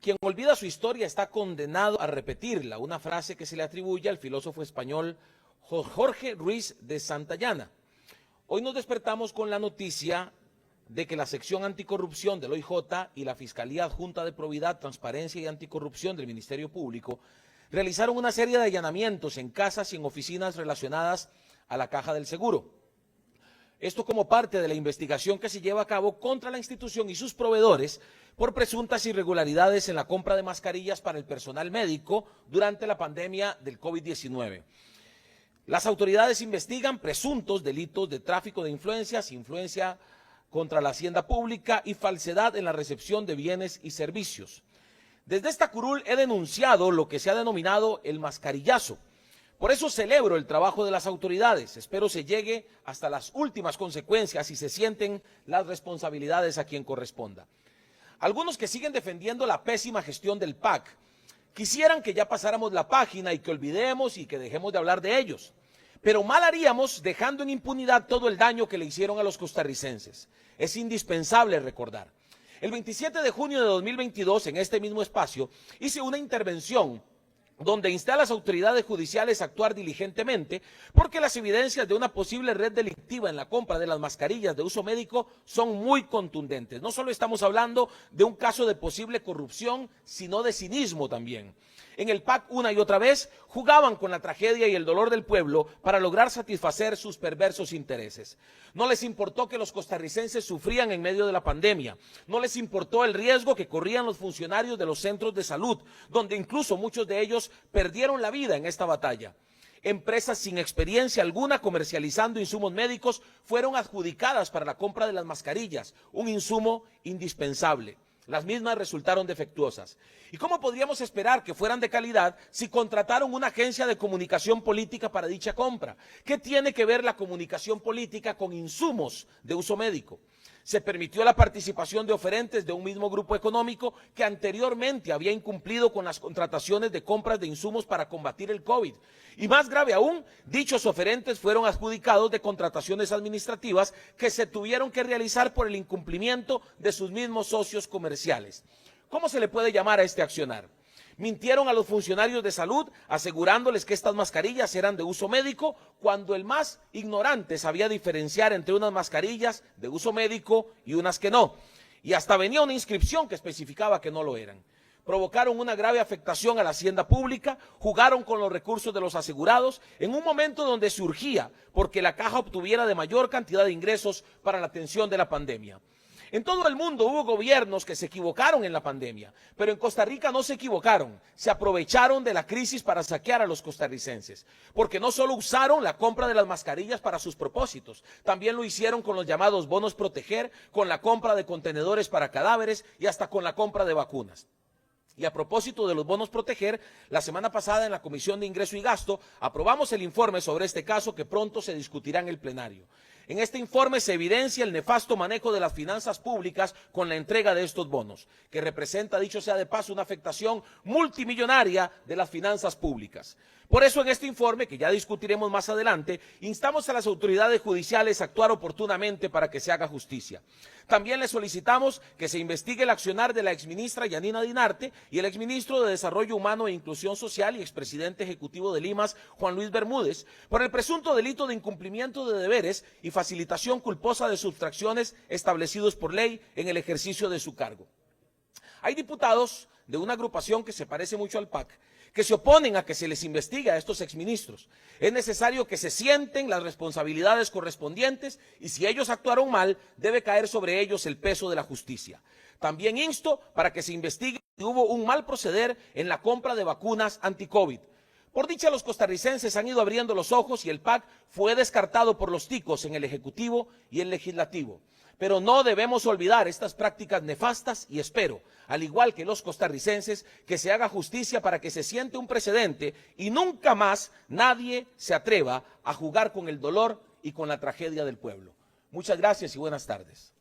Quien olvida su historia está condenado a repetirla, una frase que se le atribuye al filósofo español Jorge Ruiz de Santayana. Hoy nos despertamos con la noticia de que la sección anticorrupción del OIJ y la Fiscalía Adjunta de Probidad, Transparencia y Anticorrupción del Ministerio Público realizaron una serie de allanamientos en casas y en oficinas relacionadas a la Caja del Seguro. Esto como parte de la investigación que se lleva a cabo contra la institución y sus proveedores por presuntas irregularidades en la compra de mascarillas para el personal médico durante la pandemia del COVID-19. Las autoridades investigan presuntos delitos de tráfico de influencias, influencia contra la hacienda pública y falsedad en la recepción de bienes y servicios. Desde esta curul he denunciado lo que se ha denominado el mascarillazo. Por eso celebro el trabajo de las autoridades. Espero se llegue hasta las últimas consecuencias y se sienten las responsabilidades a quien corresponda. Algunos que siguen defendiendo la pésima gestión del PAC quisieran que ya pasáramos la página y que olvidemos y que dejemos de hablar de ellos. Pero mal haríamos dejando en impunidad todo el daño que le hicieron a los costarricenses. Es indispensable recordar. El 27 de junio de 2022, en este mismo espacio, hice una intervención donde insté a las autoridades judiciales a actuar diligentemente porque las evidencias de una posible red delictiva en la compra de las mascarillas de uso médico son muy contundentes. No solo estamos hablando de un caso de posible corrupción, sino de cinismo también. En el PAC una y otra vez jugaban con la tragedia y el dolor del pueblo para lograr satisfacer sus perversos intereses. No les importó que los costarricenses sufrían en medio de la pandemia, no les importó el riesgo que corrían los funcionarios de los centros de salud, donde incluso muchos de ellos perdieron la vida en esta batalla. Empresas sin experiencia alguna comercializando insumos médicos fueron adjudicadas para la compra de las mascarillas, un insumo indispensable. Las mismas resultaron defectuosas. ¿Y cómo podríamos esperar que fueran de calidad si contrataron una agencia de comunicación política para dicha compra? ¿Qué tiene que ver la comunicación política con insumos de uso médico? Se permitió la participación de oferentes de un mismo grupo económico que anteriormente había incumplido con las contrataciones de compras de insumos para combatir el COVID. Y más grave aún, dichos oferentes fueron adjudicados de contrataciones administrativas que se tuvieron que realizar por el incumplimiento de sus mismos socios comerciales. ¿Cómo se le puede llamar a este accionar? Mintieron a los funcionarios de salud asegurándoles que estas mascarillas eran de uso médico cuando el más ignorante sabía diferenciar entre unas mascarillas de uso médico y unas que no. Y hasta venía una inscripción que especificaba que no lo eran. Provocaron una grave afectación a la hacienda pública, jugaron con los recursos de los asegurados en un momento donde se urgía porque la caja obtuviera de mayor cantidad de ingresos para la atención de la pandemia. En todo el mundo hubo gobiernos que se equivocaron en la pandemia, pero en Costa Rica no se equivocaron, se aprovecharon de la crisis para saquear a los costarricenses, porque no solo usaron la compra de las mascarillas para sus propósitos, también lo hicieron con los llamados bonos proteger, con la compra de contenedores para cadáveres y hasta con la compra de vacunas. Y a propósito de los bonos proteger, la semana pasada en la Comisión de Ingreso y Gasto aprobamos el informe sobre este caso que pronto se discutirá en el plenario. En este informe se evidencia el nefasto manejo de las finanzas públicas con la entrega de estos bonos, que representa, dicho sea de paso, una afectación multimillonaria de las finanzas públicas. Por eso en este informe, que ya discutiremos más adelante, instamos a las autoridades judiciales a actuar oportunamente para que se haga justicia. También le solicitamos que se investigue el accionar de la exministra Yanina Dinarte y el exministro de Desarrollo Humano e Inclusión Social y expresidente ejecutivo de Limas, Juan Luis Bermúdez, por el presunto delito de incumplimiento de deberes y facilitación culposa de sustracciones establecidos por ley en el ejercicio de su cargo. Hay diputados de una agrupación que se parece mucho al PAC que se oponen a que se les investigue a estos exministros. Es necesario que se sienten las responsabilidades correspondientes y si ellos actuaron mal, debe caer sobre ellos el peso de la justicia. También insto para que se investigue si hubo un mal proceder en la compra de vacunas anti-COVID. Por dicha, los costarricenses han ido abriendo los ojos y el PAC fue descartado por los ticos en el Ejecutivo y el Legislativo. Pero no debemos olvidar estas prácticas nefastas y espero, al igual que los costarricenses, que se haga justicia para que se siente un precedente y nunca más nadie se atreva a jugar con el dolor y con la tragedia del pueblo. Muchas gracias y buenas tardes.